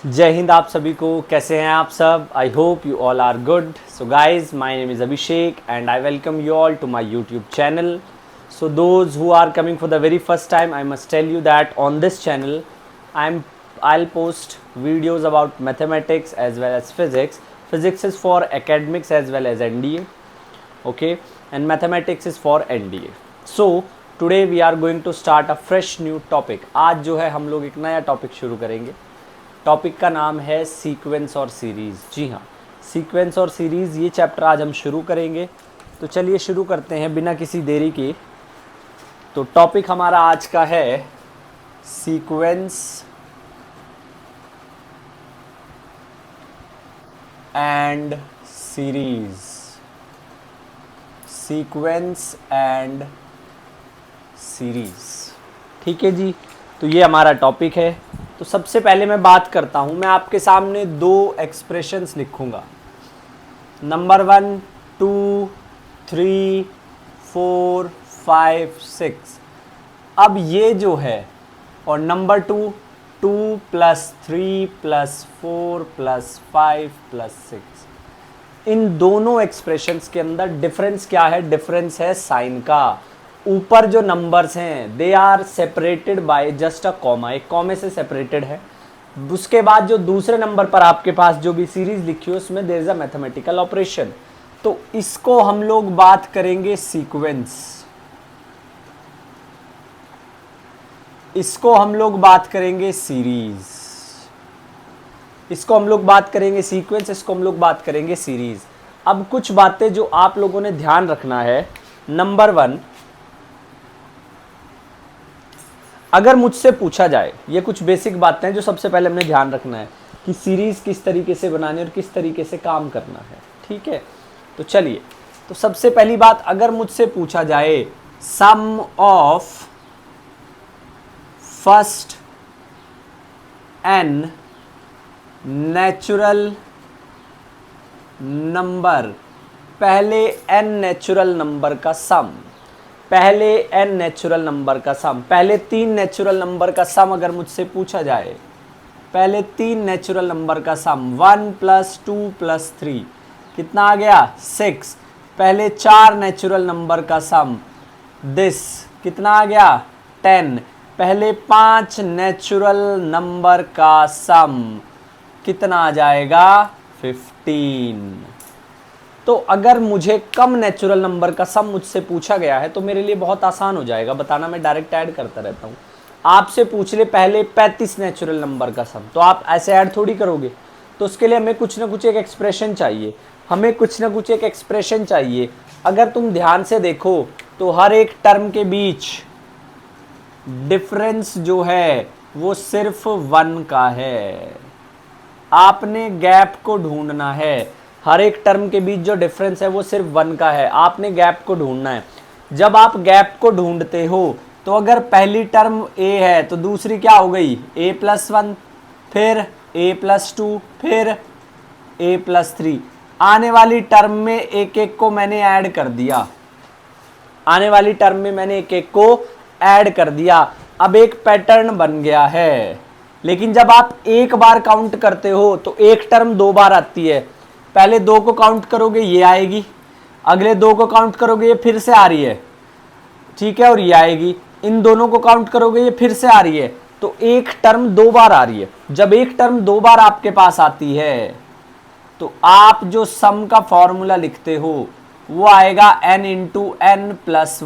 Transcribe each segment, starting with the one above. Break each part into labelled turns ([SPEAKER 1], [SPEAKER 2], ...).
[SPEAKER 1] जय हिंद आप सभी को। कैसे हैं आप सब? I hope you all are good. So guys, my name is Abhishek and I welcome you all to my YouTube channel. So those who are coming for the very first time, I must tell you that on this channel I'll post videos about mathematics as well as physics. Physics is for academics as well as NDA, okay, and mathematics is for NDA. So today we are going to start a fresh new topic. आज जो है हम लोग एक नया topic शुरू करेंगे. Topic का नाम है सीक्वेंस और सीरीज़. जी हाँ, सीक्वेंस और सीरीज़ ये चैप्टर आज हम शुरू करेंगे. तो चलिए शुरू करते हैं बिना किसी देरी के. तो टॉपिक हमारा आज का है sequence and series. Sequence and series, ठीक है जी. तो ये हमारा टॉपिक है. तो सबसे पहले मैं बात करता हूँ, मैं आपके सामने दो एक्सप्रेशंस लिखूँगा. नंबर 1, 2, 3, 4, 5, 6. अब ये जो है, और नंबर 2, 2 + 3 + 4 + 5 + 6. इन दोनों एक्सप्रेशंस के अंदर डिफरेंस क्या है? डिफरेंस है साइन का. ऊपर जो नंबर्स हैं they are separated by just a comma, एक कॉमे से सेपरेटेड है. उसके बाद जो दूसरे नंबर पर आपके पास जो भी सीरीज लिखी हो उसमें there is a mathematical operation. तो इसको हम लोग बात करेंगे सीक्वेंस, इसको हम लोग बात करेंगे सीरीज, इसको हम लोग बात करेंगे सीक्वेंस, इसको हम लोग बात करेंगे सीरीज. अब कुछ बातें जो आप लोगों ने ध्यान रखना है. नंबर 1, अगर मुझसे पूछा जाए, ये कुछ बेसिक बातें हैं जो सबसे पहले हमने ध्यान रखना है कि सीरीज किस तरीके से बनानी है और किस तरीके से काम करना है, ठीक है. तो चलिए, तो सबसे पहली बात, अगर मुझसे पूछा जाए sum of first n natural number, पहले n नेचुरल नंबर का सम, पहले n नेचुरल नंबर का सम, पहले 3 नेचुरल नंबर का सम अगर मुझसे पूछा जाए, पहले 3 नेचुरल नंबर का सम, 1 + 2 + 3 कितना आ गया? 6. पहले 4 नेचुरल नंबर का सम, दिस कितना आ गया? 10. पहले 5 नेचुरल नंबर का सम कितना आ जाएगा? 15. तो अगर मुझे कम नेचुरल नंबर का सम मुझसे पूछा गया है तो मेरे लिए बहुत आसान हो जाएगा बताना. मैं डायरेक्ट ऐड करता रहता हूँ. आपसे पूछ ले पहले 35 नेचुरल नंबर का सम, तो आप ऐसे ऐड थोड़ी करोगे. तो उसके लिए हमें कुछ ना कुछ एक एक्सप्रेशन चाहिए, हमें कुछ ना कुछ एक एक्सप्रेशन चाहिए. अगर तुम ध्यान से देखो तो हर एक टर्म के बीच डिफरेंस जो है वो सिर्फ 1 का है. आपने गैप को ढूंढना है. हर एक टर्म के बीच जो डिफरेंस है वो सिर्फ 1 का है. आपने गैप को ढूंढना है. जब आप गैप को ढूंढते हो तो अगर पहली टर्म a है तो दूसरी क्या हो गई? a + 1, फिर a + 2, फिर a + 3. आने वाली टर्म में एक एक को मैंने ऐड कर दिया, आने वाली टर्म में मैंने एक एक को ऐड कर दिया. अब एक पैटर्न बन गया है. लेकिन जब आप एक बार काउंट करते हो तो एक टर्म 2 बार आती है. पहले 2 को काउंट करोगे ये आएगी, अगले 2 को काउंट करोगे ये फिर से आ रही है, ठीक है, और ये आएगी. इन दोनों को काउंट करोगे ये फिर से आ रही है. तो एक टर्म 2 बार आ रही है. जब एक टर्म 2 बार आपके पास आती है तो आप जो सम का फॉर्मूला लिखते हो वो आएगा n × n +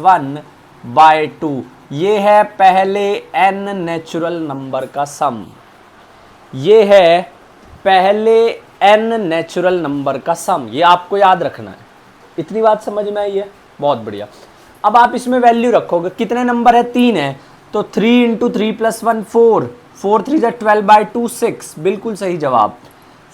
[SPEAKER 1] 1/2. ये है पहले n नेचुरल नंबर का सम, ये है पहले n नेचुरल नंबर का सम. ये आपको याद रखना है. इतनी बात समझ में आई है? बहुत बढ़िया. अब आप इसमें वैल्यू रखोगे. कितने नंबर है? 3 है. तो 3 × 3 + 1 4, 4 3 = 12/2 6. बिल्कुल सही जवाब.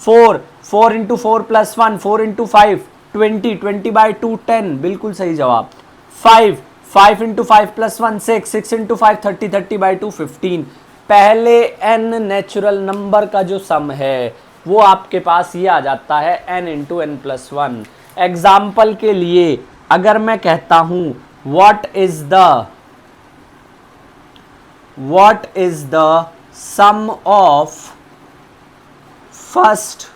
[SPEAKER 1] 4 × 4 + 1, 4 × 5 20, 20/2 10. बिल्कुल सही जवाब. 5 × 5 + 1 6, 6 × 5 30, 30/2 15. पहले n नेचुरल नंबर का जो सम है वो आपके पास ये आ जाता है n × n + 1. एग्जाम्पल के लिए अगर मैं कहता हूं what is the sum of first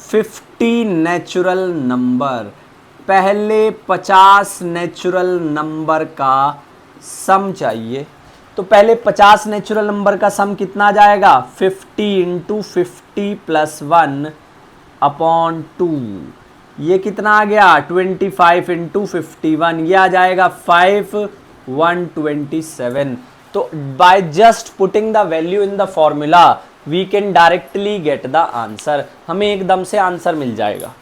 [SPEAKER 1] 50 natural number, पहले 50 नेचुरल नंबर का सम चाहिए। तो पहले 50 नेचुरल नंबर का सम कितना आ जाएगा, 50 इंटू 50 प्लस 1 अपॉन 2, ये कितना आ गया 25 इंटू 51, ये आ जाएगा 5127। तो by just putting the value in the formula we can directly get the answer, हमें एकदम से आंसर मिल जाएगा।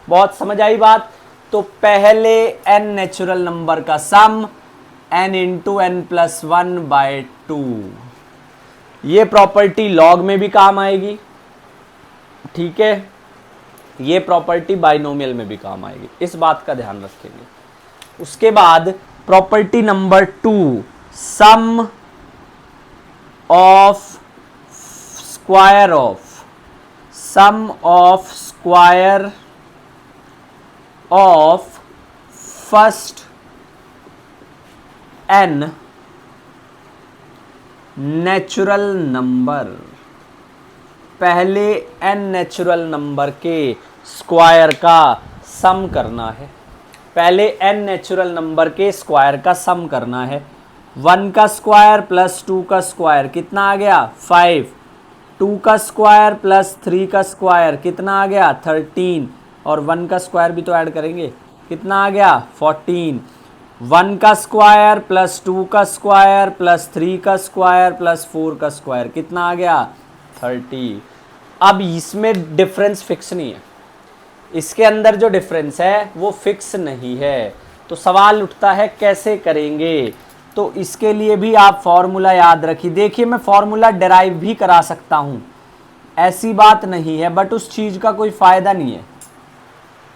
[SPEAKER 1] बहुत समझ आई बात। तो पहले n नेचुरल नंबर का sum n into N plus 1 by 2, ये प्रॉपर्टी लॉग में भी काम आएगी, ठीक है, ये प्रॉपर्टी बाइनोमियल में भी काम आएगी, इस बात का ध्यान रखेंगे। उसके बाद property number 2, sum of square of first n natural number, पहले n नेचुरल नंबर के स्क्वायर का सम करना है, पहले n नेचुरल नंबर के स्क्वायर का सम करना है। 1 का स्क्वायर प्लस 2 का स्क्वायर कितना आ गया 5, 2 का स्क्वायर प्लस 3 का स्क्वायर कितना आ गया 13, और 1 का स्क्वायर भी तो ऐड करेंगे, कितना आ गया 14। 1 का स्क्वायर प्लस 2 का स्क्वायर प्लस 3 का स्क्वायर प्लस 4 का स्क्वायर कितना आ गया 30। अब इसमें डिफरेंस फिक्स नहीं है, इसके अंदर जो डिफरेंस है वो फिक्स नहीं है, तो सवाल उठता है कैसे करेंगे। तो इसके लिए भी आप फॉर्मूला याद रखिए। देखिए मैं फॉर्मूला डिराइव भी करा सकता हूं, ऐसी बात नहीं है, बट उस चीज का कोई फायदा नहीं है।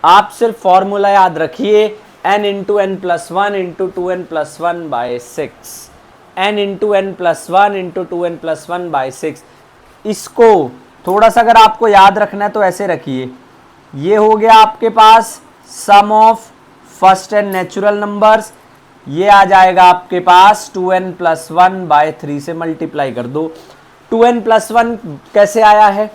[SPEAKER 1] आप सिर्फ फॉर्मूला याद रखिए, n into N plus 1 into 2n plus 1 by 6, n into N plus 1 into 2n plus 1 by 6। इसको थोड़ा सा अगर आपको याद रखना है तो ऐसे रखिए, ये हो गया आपके पास sum of first n natural numbers, ये आ जाएगा आपके पास 2n प्लस 1 बाय 3 से मल्टीप्लाई कर दो। 2n प्लस 1 कैसे आया है,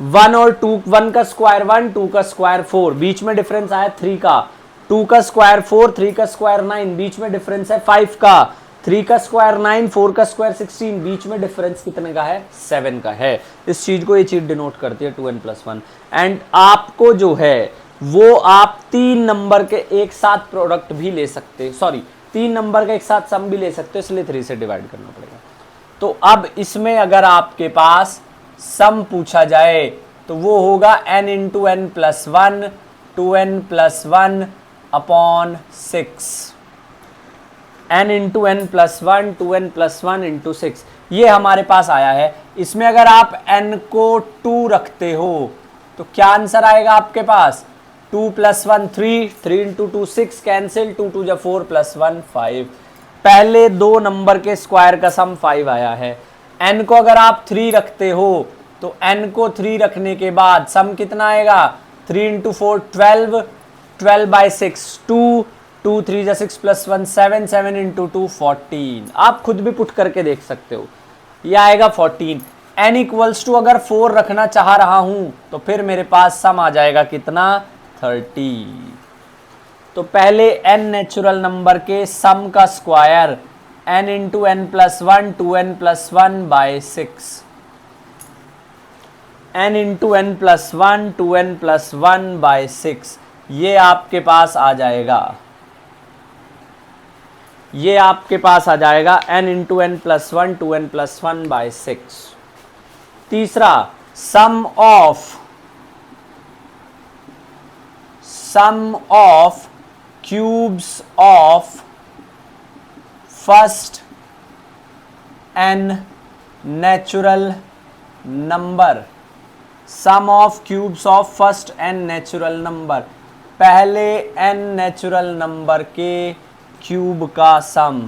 [SPEAKER 1] 1 और 2, 1 का स्क्वायर 1, 2 का स्क्वायर 4, बीच में डिफरेंस आया 3 का, 2 का स्क्वायर 4, 3 का स्क्वायर 9, बीच में डिफरेंस है 5 का, 3 का स्क्वायर 9, 4 का स्क्वायर 16, बीच में डिफरेंस कितने का है 7 का है। इस चीज को ये चीज डिनोट करती है 2n प्लस 1। एंड आपको जो है वो आप 3 नंबर के एक साथ प्रोडक्ट भी ले सकते, सॉरी 3 नंबर का एक साथ सम भी ले सकते हो, इसलिए 3 से डिवाइड करना पड़ेगा। तो अब इसमें अगर आपके पास सम पूछा जाए तो वो होगा n into N plus 1, 2n plus 1 upon 6, n into N plus 1, 2n plus 1 into 6, ये हमारे पास आया है। इसमें अगर आप n को 2 रखते हो तो क्या आंसर आएगा आपके पास, 2 प्लस 1 3, 3 इंटू 2 6, कैंसिल, 2 2 जा 4 प्लस 1 5। पहले 2 नंबर के स्क्वायर का सम 5 आया है। n को अगर आप 3 रखते हो तो n को 3 रखने के बाद सम कितना आएगा, 3 इंटू 4 12, 12 बाई 6 2, 2 3 जा 6 प्लस 1 7, 7 इंटू 2 14। आप खुद भी पुट करके देख सकते हो, ये आएगा 14। n इक्वल्स टू अगर 4 रखना चाह रहा हूं तो फिर मेरे पास सम आ जाएगा कितना 30। तो पहले n नेचुरल नंबर के सम का square n into N plus 1, 2n plus 1 by 6, n into N plus 1, 2n plus 1 by 6, ये आपके पास आ जाएगा, ये आपके पास आ जाएगा n into N plus 1, 2n plus 1 by 6। तीसरा sum of cubes of first n natural number, sum of cubes of first n natural number, पहले n नेचुरल नंबर के क्यूब का सम,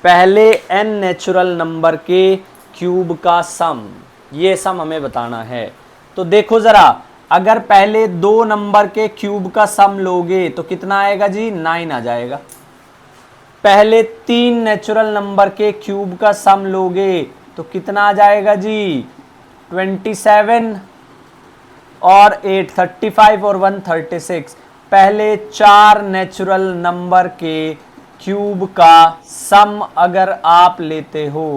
[SPEAKER 1] पहले n नेचुरल नंबर के cube का sum, ये सम हमें बताना है। तो देखो जरा, अगर पहले 2 नंबर के क्यूब का सम लोगे तो कितना आएगा जी 9 आ जाएगा। पहले 3 नेचुरल नंबर के क्यूब का सम लोगे तो कितना आ जाएगा जी 27 और 8 35 और 1 36। पहले 4 नेचुरल नंबर के क्यूब का सम अगर आप लेते हो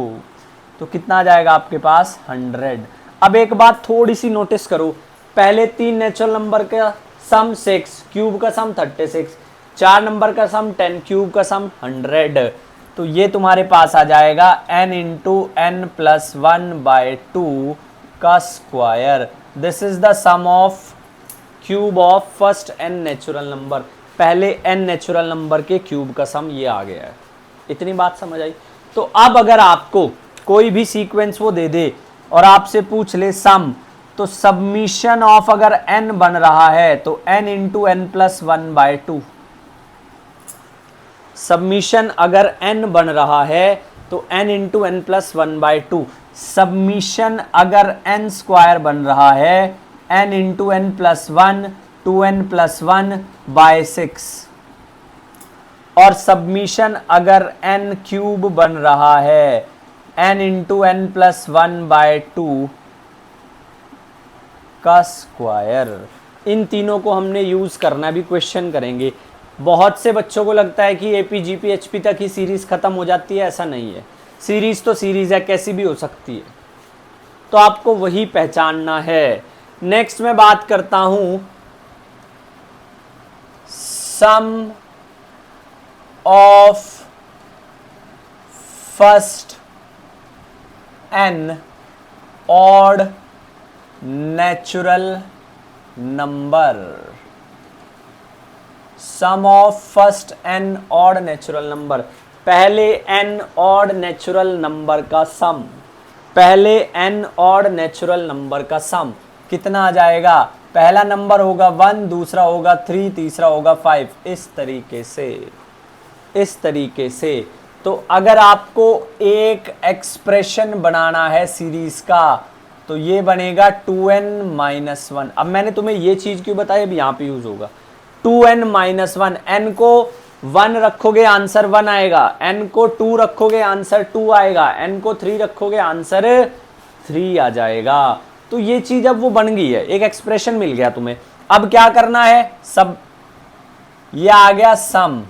[SPEAKER 1] तो कितना आ जाएगा आपके पास 100। अब एक बात थोड़ी सी नोटिस करो, पहले 3 नेचुरल नंबर का सम 6, क्यूब का सम 36, 4 नंबर का सम 10, क्यूब का सम 100। तो ये तुम्हारे पास आ जाएगा n इंटू एन प्लस 1/2 का square. This is the sum of cube of first n natural number. पहले n नेचुरल नंबर के क्यूब का सम ये आ गया है। इतनी बात समझ आई? तो अब अगर आपको कोई भी सीक्वेंस वो दे दे और आपसे पूछ ले सम, तो सबमिशन ऑफ अगर n बन रहा है तो n into N plus 1/2। Summation अगर n बन रहा है तो n into N plus 1/2। Summation अगर n स्क्वायर बन रहा है n into N plus 1, 2n plus 1/6। और सबमिशन अगर n क्यूब बन रहा है n इंटू एन प्लस 1/2 का स्क्वायर। इन तीनों को हमने यूज करना, भी क्वेश्चन करेंगे। बहुत से बच्चों को लगता है कि एपी जीपी एचपी तक ही सीरीज खत्म हो जाती है, ऐसा नहीं है। सीरीज तो सीरीज है, कैसी भी हो सकती है, तो आपको वही पहचानना है। नेक्स्ट मैं बात करता हूं sum of first n odd natural number. Sum of first n odd natural number. पहले n ऑड नेचुरल नंबर का सम, पहले n ऑड नेचुरल नंबर का सम कितना आ जाएगा? पहला नंबर होगा 1, दूसरा होगा 3, तीसरा होगा 5। इस तरीके से तो अगर आपको एक एक्सप्रेशन बनाना है सीरीज का तो ये बनेगा 2n-1। अब मैंने तुम्हें ये चीज क्यों बताई, अब यहां पे यूज होगा 2n-1। n को 1 रखोगे आंसर 1 आएगा, n को 2 रखोगे आंसर 2 आएगा, n को 3 रखोगे आंसर 3 आ जाएगा। तो ये चीज अब वो बन गई है, एक एक्सप्रेशन मिल गया तुम्हें। अब क्या करना है, सब ये आ गया सम।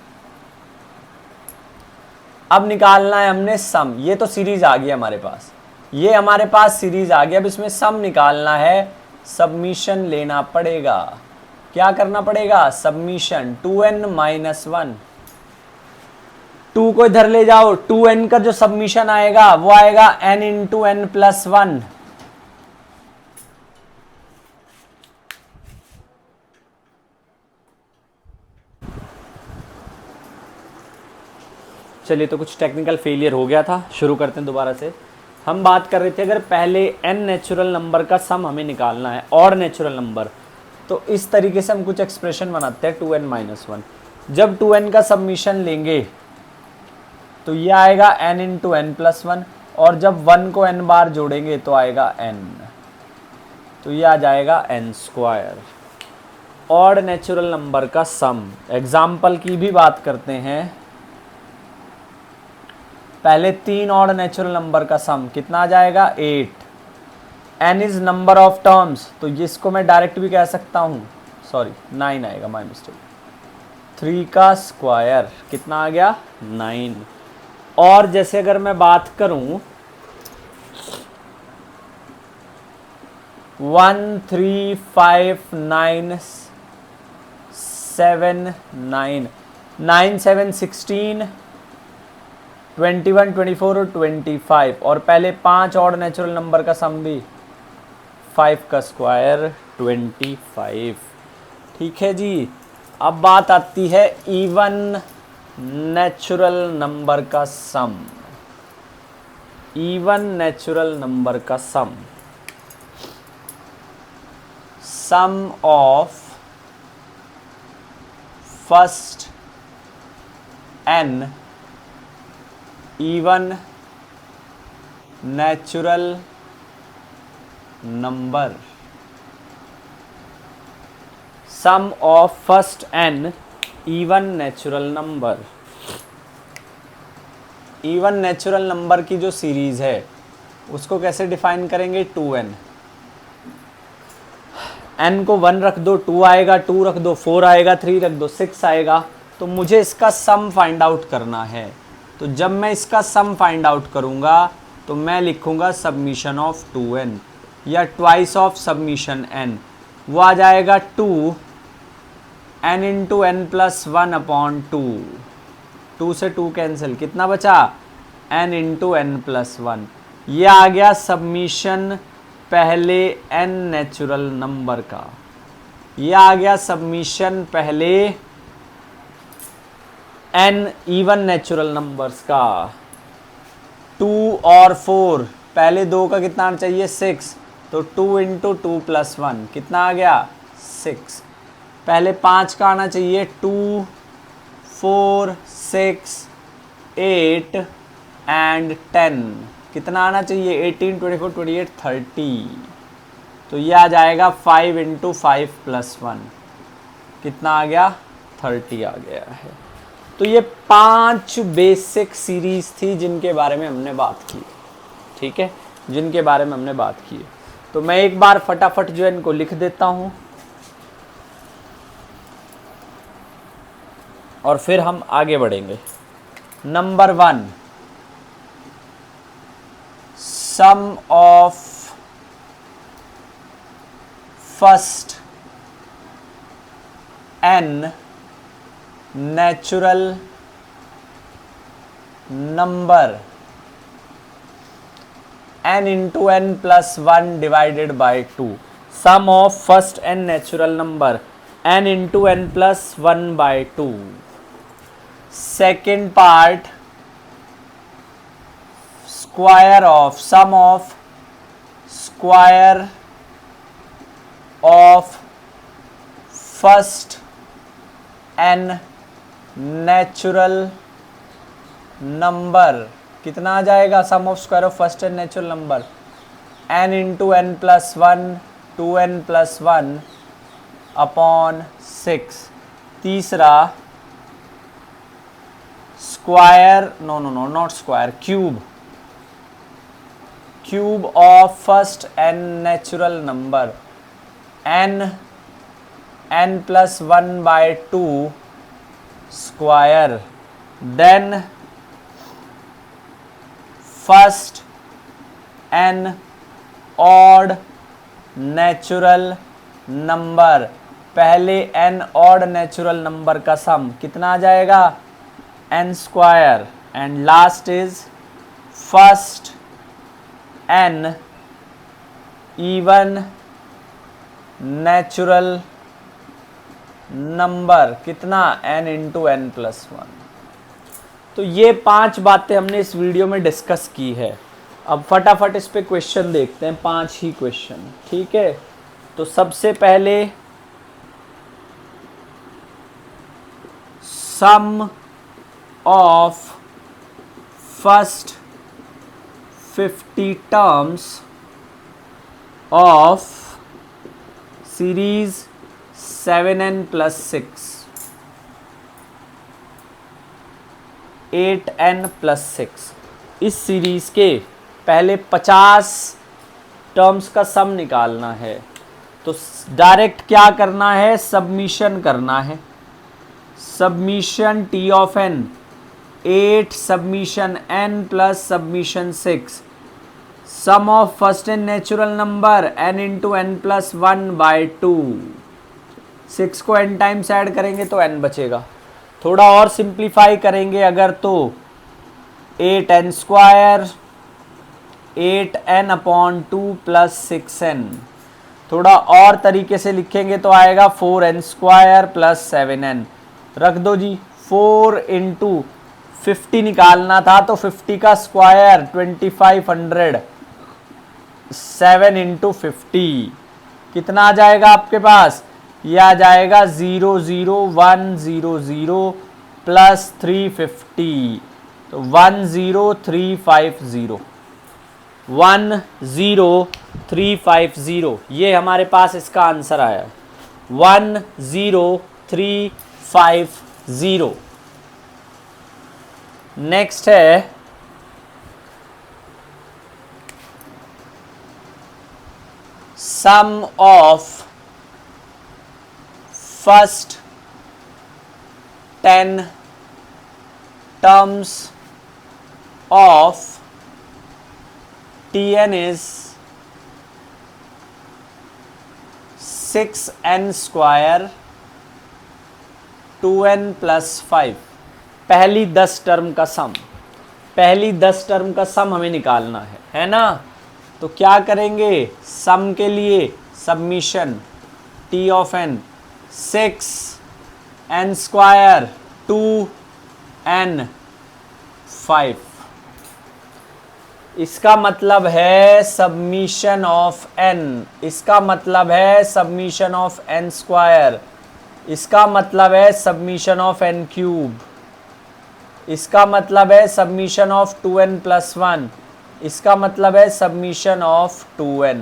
[SPEAKER 1] अब निकालना है हमने सम। ये तो सीरीज आ गई हमारे पास, ये हमारे पास सीरीज आ गई। अब इसमें सम निकालना है, सबमिशन लेना पड़ेगा। क्या करना पड़ेगा? Submission 2n-1। 2 को इधर ले जाओ, 2n का जो सबमिशन आएगा वो आएगा n इंटू एन प्लस 1। चलिए, तो कुछ टेक्निकल फेलियर हो गया था, शुरू करते हैं दोबारा से। हम बात कर रहे थे अगर पहले n नेचुरल नंबर का सम हमें निकालना है और नेचुरल नंबर, तो इस तरीके से हम कुछ एक्सप्रेशन बनाते हैं 2n-1। जब 2n का सबमिशन लेंगे तो ये आएगा n इंटू एन प्लस 1, और जब 1 को n बार जोड़ेंगे तो आएगा n, तो ये आ जाएगा n square. Odd natural number का सम, एग्जाम्पल की भी बात करते हैं। पहले 3 ऑड नेचुरल नंबर का सम कितना आ जाएगा? 8। n is number of terms, तो इसको मैं डायरेक्ट भी कह सकता हूं, सॉरी 9 आएगा, माय मिस्टेक। 3 का स्क्वायर कितना आ गया? 9। और जैसे अगर मैं बात करूं 1 3 5 9 7 9 9 7 16 21 24 और 25, और पहले 5 ऑड नेचुरल नंबर का सम भी 5 का स्क्वायर 25। ठीक है जी। अब बात आती है इवन नेचुरल नंबर का सम। इवन नेचुरल नंबर का sum, sum of first n even natural number. Sum of first n even natural number. Even natural number की जो सीरीज है उसको कैसे डिफाइन करेंगे, 2n, n को 1 रख दो 2 आएगा, 2 रख दो 4 आएगा, 3 रख दो 6 आएगा। तो मुझे इसका सम फाइंड आउट करना है। तो जब मैं इसका सम फाइंड आउट करूंगा तो मैं लिखूंगा सबमिशन ऑफ 2n या ट्वाइस ऑफ सबमिशन n। वो आ जाएगा 2 n into N plus 1 upon 2। 2 से 2 कैंसिल, कितना बचा, n इंटू एन प्लस 1। ये आ गया सबमिशन पहले n नेचुरल नंबर का। ये आ गया सबमिशन पहले n इवन नेचुरल नंबर्स का। 2 और 4, पहले 2 का कितना आना चाहिए, 6, तो 2 इंटू 2 प्लस 1 कितना आ गया, 6। पहले 5 का आना चाहिए, 2, 4, 6, 8 एंड 10, कितना आना चाहिए, 18, 24, 28, 30। तो ये आ जाएगा 5 इंटू 5 प्लस 1, कितना आ गया, 30 आ गया है। तो ये 5 बेसिक सीरीज थी जिनके बारे में हमने बात की, ठीक है, जिनके बारे में हमने बात की। तो मैं एक बार फटाफट जो है इनको लिख देता हूं और फिर हम आगे बढ़ेंगे। Number 1, sum of first n natural number n into N plus 1 divided by 2। Sum of first n natural number n into N plus 1 by 2। Second part, square of, sum of square of first n natural number, कितना आ जाएगा, sum of square of first n natural number n into N plus 1, 2n plus 1 upon 6। तीसरा, square, no no no not square, cube of first n natural number n plus 1 by 2 square, then first n odd natural number, पहले n odd natural number का सम कितना आ जाएगा, n square, and last is first n even natural number, कितना, n into N plus 1। तो ये 5 बातें हमने इस वीडियो में डिस्कस की है। अब फटाफट इस पे क्वेश्चन देखते हैं, 5 ही क्वेश्चन, ठीक है। तो सबसे पहले, sum of first 50 terms of series 7n plus 6, 8n plus 6, इस सीरीज के पहले 50 टर्म्स का सम निकालना है। तो डायरेक्ट क्या करना है, सबमिशन करना है। Summation t of n, 8 summation n plus summation 6, sum of first n natural number n into N plus 1 by 2। 6 को n टाइम्स ऐड करेंगे तो n बचेगा। थोड़ा और सिंप्लीफाई करेंगे अगर तो 8n square, 8n upon 2 plus 6n। थोड़ा और तरीके से लिखेंगे तो आएगा 4n स्क्वायर प्लस 7n। रख दो जी, 4 इंटू 50 निकालना था तो 50 का स्क्वायर 2500, 7 इंटू 50 कितना आ जाएगा आपके पास, यह आ जाएगा 00100 प्लस 350, तो 10350, 10350, ये हमारे पास इसका आंसर आया, 10350। नेक्स्ट है sum of first 10 terms of Tn is 6n square 2n plus 5। पहली 10 टर्म का सम, पहली 10 टर्म का सम हमें निकालना है ना। तो क्या करेंगे, सम के लिए submission t of n 6n square 2n 5, इसका मतलब है सबमिशन ऑफ n, इसका मतलब है सबमिशन ऑफ n स्क्वायर, इसका मतलब है सबमिशन ऑफ n क्यूब, इसका मतलब है सबमिशन ऑफ 2n प्लस 1, इसका मतलब है सबमिशन ऑफ 2n।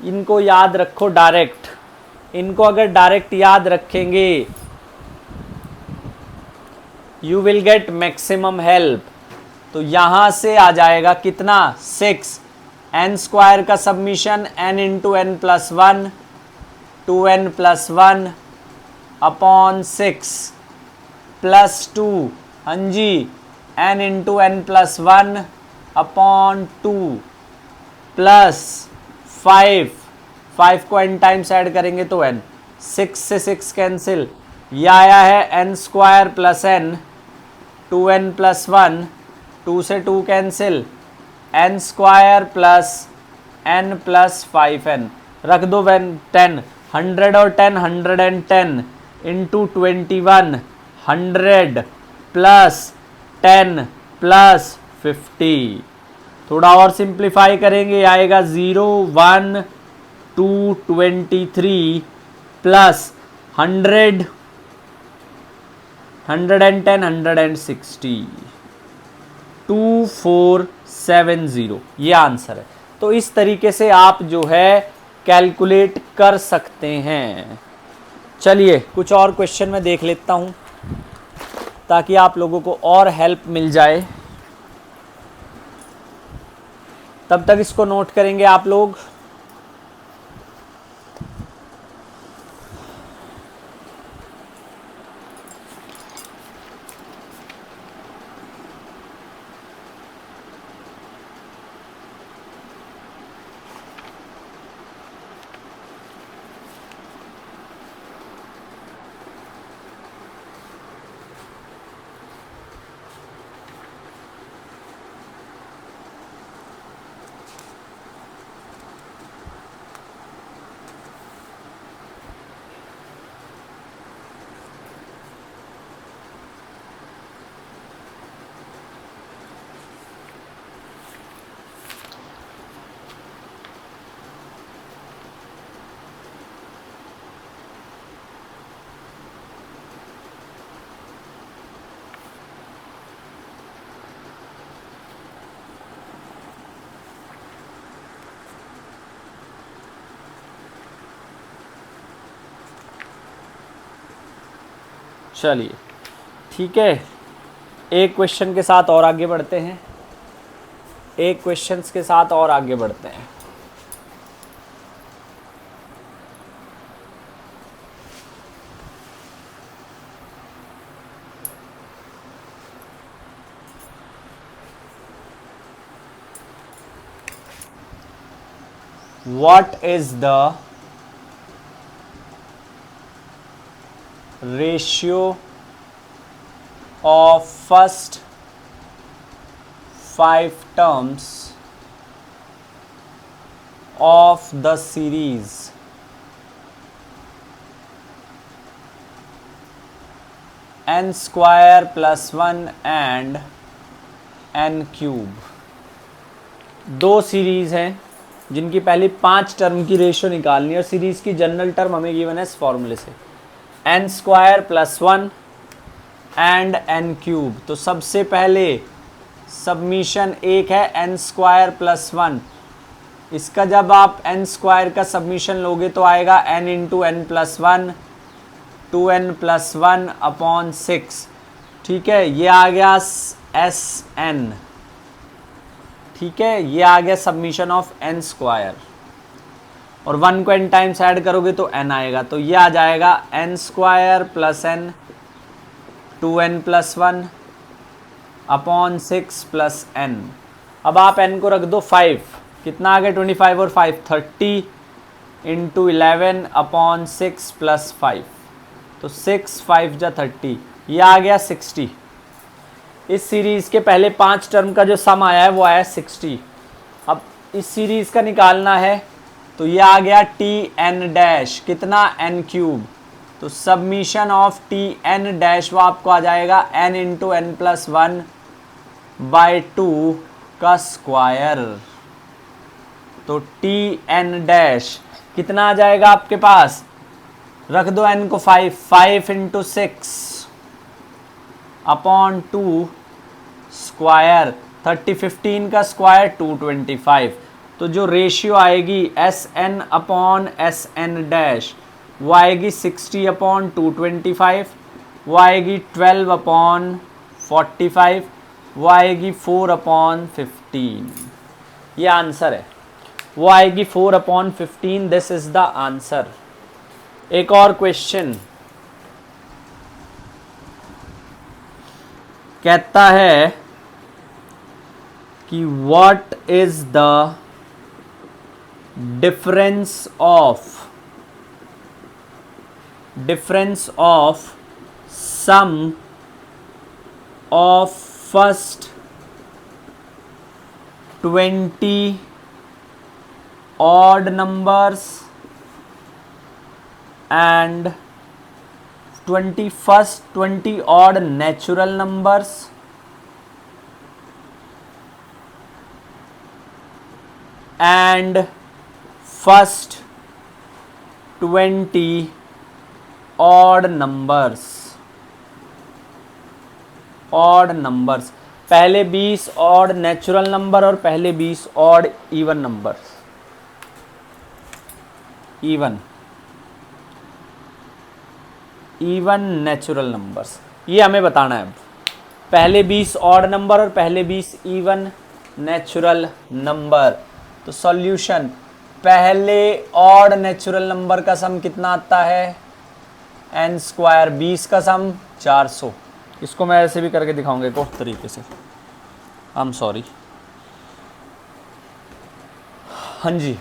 [SPEAKER 1] इनको याद रखो डायरेक्ट, इनको अगर डायरेक्ट याद रखेंगे you will get maximum help. तो यहां से आ जाएगा कितना, 6 n स्क्वायर का submission n into n plus 1 2n plus 1 upon 6 plus 2, हाँ जी, n into n plus 1 upon 2 plus 5 को n टाइम्स ऐड करेंगे तो n, 6 से 6 कैंसिल, ये आया है n square plus n 2n plus 1, 2 से 2 cancel, n square plus n plus 5n, रख दो 10, 100 और 10 110 इंटू 21 100 प्लस 10 प्लस 50। थोड़ा और सिंप्लीफाई करेंगे, आएगा 0 1 2 23 प्लस 100 110 160 2470, ये आंसर है। तो इस तरीके से आप जो है कैलकुलेट कर सकते हैं। चलिए कुछ और क्वेश्चन मैं देख लेता हूं ताकि आप लोगों को और हेल्प मिल जाए। तब तक इसको नोट करेंगे आप लोग। चलिए ठीक है, एक क्वेश्चन के साथ और आगे बढ़ते हैं, एक क्वेश्चंस के साथ और आगे बढ़ते हैं। What is the ratio of first 5 terms of the series n square plus 1 and n cube? दो सीरीज हैं जिनकी पहली 5 टर्म की रेशियो निकालनी है और सीरीज की जनरल टर्म हमें गिवन है इस फॉर्मूले से, n square plus 1 and n cube. तो सबसे पहले सबमिशन एक है n स्क्वायर प्लस 1, इसका जब आप n स्क्वायर का सबमिशन लोगे तो आएगा n into n plus 1 2n plus 1 upon 6। ठीक है, ये आ गया Sn। ठीक है, ये आ गया सबमिशन ऑफ n स्क्वायर। और 1 को n टाइम्स ऐड करोगे तो n आएगा, तो ये आ जाएगा n square plus n 2n plus 1 upon 6 plus n। अब आप n को रख दो 5, कितना आ गया 25 और 5 30 इंटू 11 अपॉन 6 प्लस 5, तो 6 5 जा 30, ये आ गया 60। इस सीरीज के पहले 5 टर्म का जो सम आया है वो आया 60। अब इस सीरीज का निकालना है तो ये आ गया टी एन डैश, कितना n क्यूब, तो summation of T N dash वो आपको आ जाएगा n into N plus 1 by 2 का स्क्वायर। तो टी एन डैश कितना आ जाएगा आपके पास, रख दो n को 5 इंटू 6 अपॉन 2 स्क्वायर, 30 15 का स्क्वायर 225, तो जो रेशियो आएगी S N upon S N dash वो आएगी 60 अपॉन 225, वो आएगी 12 अपॉन 45, वो आएगी 4 अपॉन 15। ये आंसर है, वो आएगी 4 upon 15। This is the answer. एक और क्वेश्चन कहता है कि what is the difference of sum of first 20 odd numbers and 20 odd natural numbers and first 20 odd numbers। पहले 20 ऑड नेचुरल नंबर और पहले 20 odd even number. Even natural numbers, ये हमें बताना है। अब पहले 20 ऑड नंबर और पहले 20 इवन नेचुरल नंबर। तो सॉल्यूशन, पहले ऑड नेचुरल नंबर का सम कितना आता है n स्क्वायर, 20 का सम 400। इसको मैं ऐसे भी करके दिखाऊंगा एक और तरीके से, आई एम सॉरी। हाँ जी,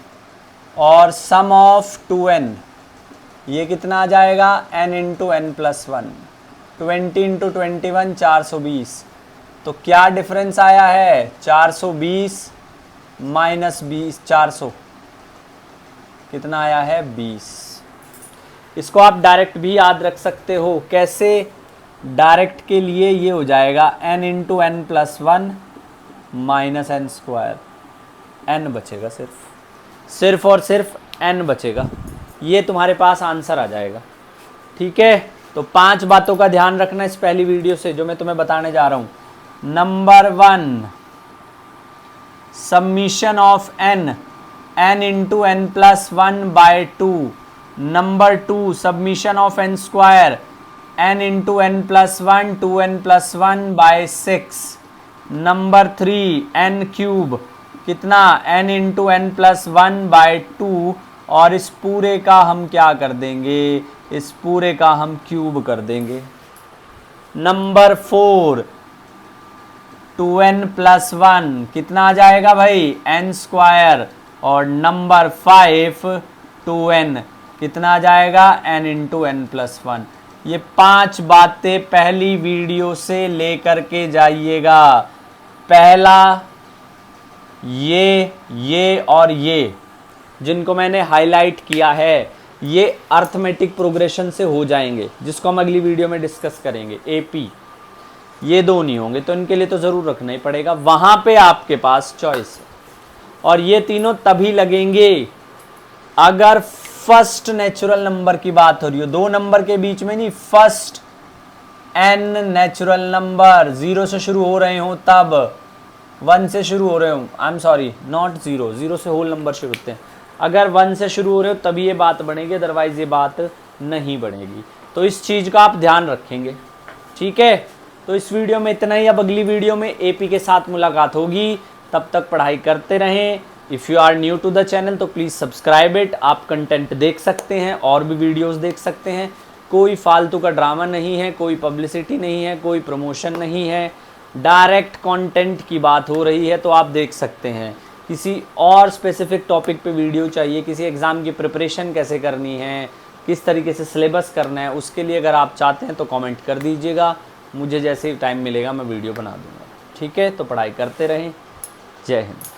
[SPEAKER 1] और सम ऑफ 2n, ये कितना आ जाएगा n into n plus 1, 20 into 21 420। तो क्या डिफरेंस आया है, 420 माइनस 20 400, कितना आया है 20। इसको आप डायरेक्ट भी याद रख सकते हो। कैसे, डायरेक्ट के लिए ये हो जाएगा n into N plus 1 minus N square, n बचेगा, सिर्फ और सिर्फ n बचेगा। ये तुम्हारे पास आंसर आ जाएगा। ठीक है, तो 5 बातों का ध्यान रखना इस पहली वीडियो से जो मैं तुम्हें बताने जा रहा हूं। Number 1, summation of n into N plus 1 by 2। Number 2, summation of n square n into N plus 1 2n plus 1 by 6। Number 3, n cube, कितना n into N plus 1 by 2, और इस पूरे का हम क्या कर देंगे, इस पूरे का हम क्यूब कर देंगे। नंबर 4, 2n प्लस 1, कितना आ जाएगा भाई n स्क्वायर, और नंबर 5 2n, कितना आ जाएगा n इंटू एन प्लस 1। ये 5 बातें पहली वीडियो से लेकर के जाइएगा। पहला ये और ये जिनको मैंने हाईलाइट किया है, ये अर्थमेटिक प्रोग्रेशन से हो जाएंगे, जिसको हम अगली वीडियो में डिस्कस करेंगे। एपी, ये 2 नहीं होंगे, तो इनके लिए तो ज़रूर रखना ही पड़ेगा, वहाँ पे आपके पास चॉइस है। और ये तीनों तभी लगेंगे अगर फर्स्ट नेचुरल नंबर की बात हो रही हो, 2 नंबर के बीच में नहीं, फर्स्ट n नेचुरल नंबर 0 से शुरू हो रहे हो, तब 1 से शुरू हो रहे हो, आई एम सॉरी नॉट 0 से होल नंबर शुरू होते हैं। अगर 1 से शुरू हो रहे हो तभी ये बात बनेगी, अदरवाइज ये बात नहीं बनेगी। तो इस चीज़ का आप ध्यान रखेंगे। ठीक है, तो इस वीडियो में इतना ही। अब अगली वीडियो में एपी के साथ मुलाकात होगी, तब तक पढ़ाई करते रहें। If you are new to the channel तो प्लीज़ सब्सक्राइब इट। आप कंटेंट देख सकते हैं और भी वीडियोस देख सकते हैं। कोई फालतू का ड्रामा नहीं है, कोई पब्लिसिटी नहीं है, कोई प्रमोशन नहीं है, डायरेक्ट कंटेंट की बात हो रही है, तो आप देख सकते हैं। किसी और स्पेसिफिक टॉपिक पे वीडियो चाहिए, किसी एग्ज़ाम की प्रिपरेशन कैसे करनी है, किस तरीके से सिलेबस करना है, उसके लिए अगर आप चाहते हैं तो कमेंट कर दीजिएगा। मुझे जैसे ही टाइम मिलेगा मैं वीडियो बना दूंगा। ठीक है, तो पढ़ाई करते रहें। जय हिंद।